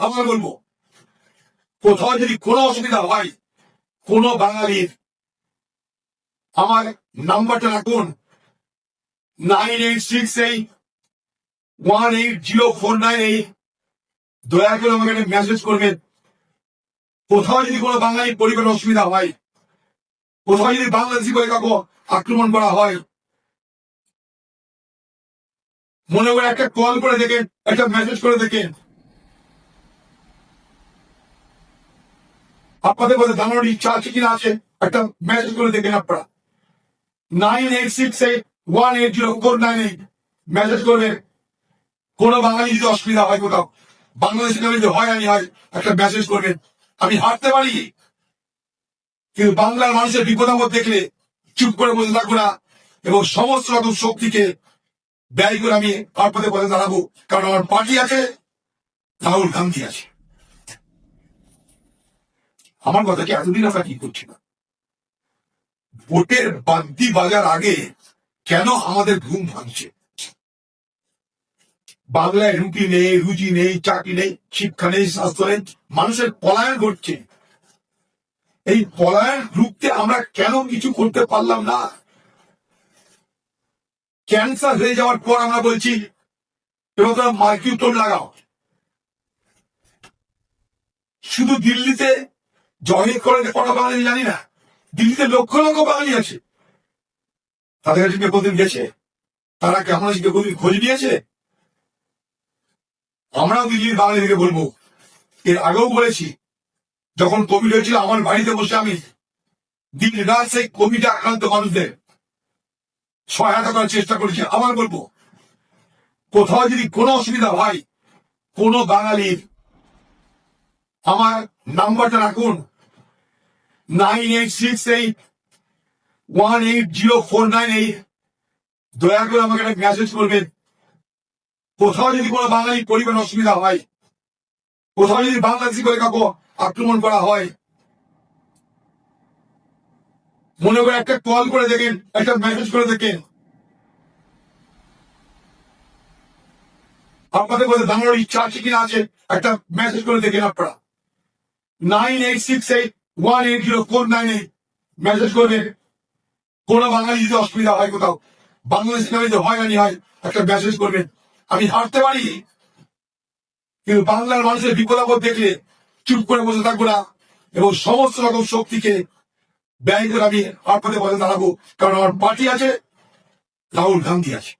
আবার বলবো, কোথাও যদি কোনো অসুবিধা হয় কোনো বাঙালির, আমার নাম্বারটা রাখুন 9868180498। দয়া করে আমাকে মেসেজ করবেন। কোথাও যদি কোনো বাঙালি পরিবারের অসুবিধা হয়, কোথাও যদি বাংলাদেশি বলে কাউকে আক্রমণ করা হয়, মনে করে একটা কল করে দেখেন, একটা মেসেজ করে দেখেন। আপনাদের মধ্যে জানানোর ইচ্ছা আছে কিনা আছে, একটা মেসেজ করে দেখেন আপনারা। 9868180498 মেসেজ করবেন। কোনো বাঙালি যদি অসুবিধা হয় কোথাও, বাংলাদেশি যদি হয়রানি হয়, একটা মেসেজ করবেন। আমি হারতে পারি, কিন্তু বাংলার মানুষের বিপদ আপদ দেখলে চুপ করে বসে থাকবো না, এবং সমস্ত রকম শক্তিকে ব্যয় করে আমি আপনাদের পথে দাঁড়াবো। কারণ আমার পার্টি আছে, রাহুল গান্ধী আছে। আমার কথাকে এতদিন আমরা কি করছি না? ভোটের বাদ্যি বাজার আগে কেন আমাদের ঘুম ভাঙছে? বাংলায় রুটি নেই, রুচি নেই, চাকরি নেই, শিক্ষা নেই, স্বাস্থ্য নেই, মানুষের পলায়ন ঘটছে। এই পলায়ন রুখতে আমরা কেন কিছু করতে পারলাম না? ক্যান্সার হয়ে যাওয়ার পর আমরা বলছি এবার মার্কিউটোল লাগাও। শুধু দিল্লিতে জয়েন করে কটা বাঙালি জানি না, দিল্লিতে লক্ষ লক্ষ বাঙালি আছে। তাদের কাছে কোনদিন গেছে? তারা কেমন আছে কোনদিন খোঁজ নিয়েছে? আমরাও দিল্লির বাঙালিকে বলবো, এর আগেও বলেছি, যখন কোভিড হয়েছিল আমার বাড়িতে বসে আমি দিন রাত সেই কোভিড আক্রান্ত মানুষদের সহায়তা করার চেষ্টা করেছি। আবার বলবো, কোথাও যদি কোনো অসুবিধা হয় কোনো বাঙালির, আমার নাম্বারটা রাখুন 9868180498। দয়া করে আমাকে একটা মেসেজ করবেন। কোথাও যদি কোনো বাঙালি পরিবারের অসুবিধা হয়, কোথাও যদি বাংলাদেশি করে কাউকে আক্রমণ করা হয়, মনে করে একটা কল করে দেখেন, একটা মেসেজ করে দেখেন। আপনাদের মধ্যে জানানোর ইচ্ছা আছে কিনা আছে, একটা মেসেজ করে দেখেন আপনারা। 9868180498 মেসেজ করবেন। কোনো বাঙালি যদি অসুবিধা হয় কোথাও, বাংলাদেশি যদি হয়রানি হয়, একটা মেসেজ করবেন। আমি হারতে পারি, কিন্তু বাংলার মানুষের বিপদ আপদ দেখলে চুপ করে বসে থাকবো না, এবং সমস্ত রকম শক্তিকে ব্যয় করে আমি আপনাদের পথে দাঁড়াবো। কারণ আমার পার্টি আছে, রাহুল গান্ধী আছে।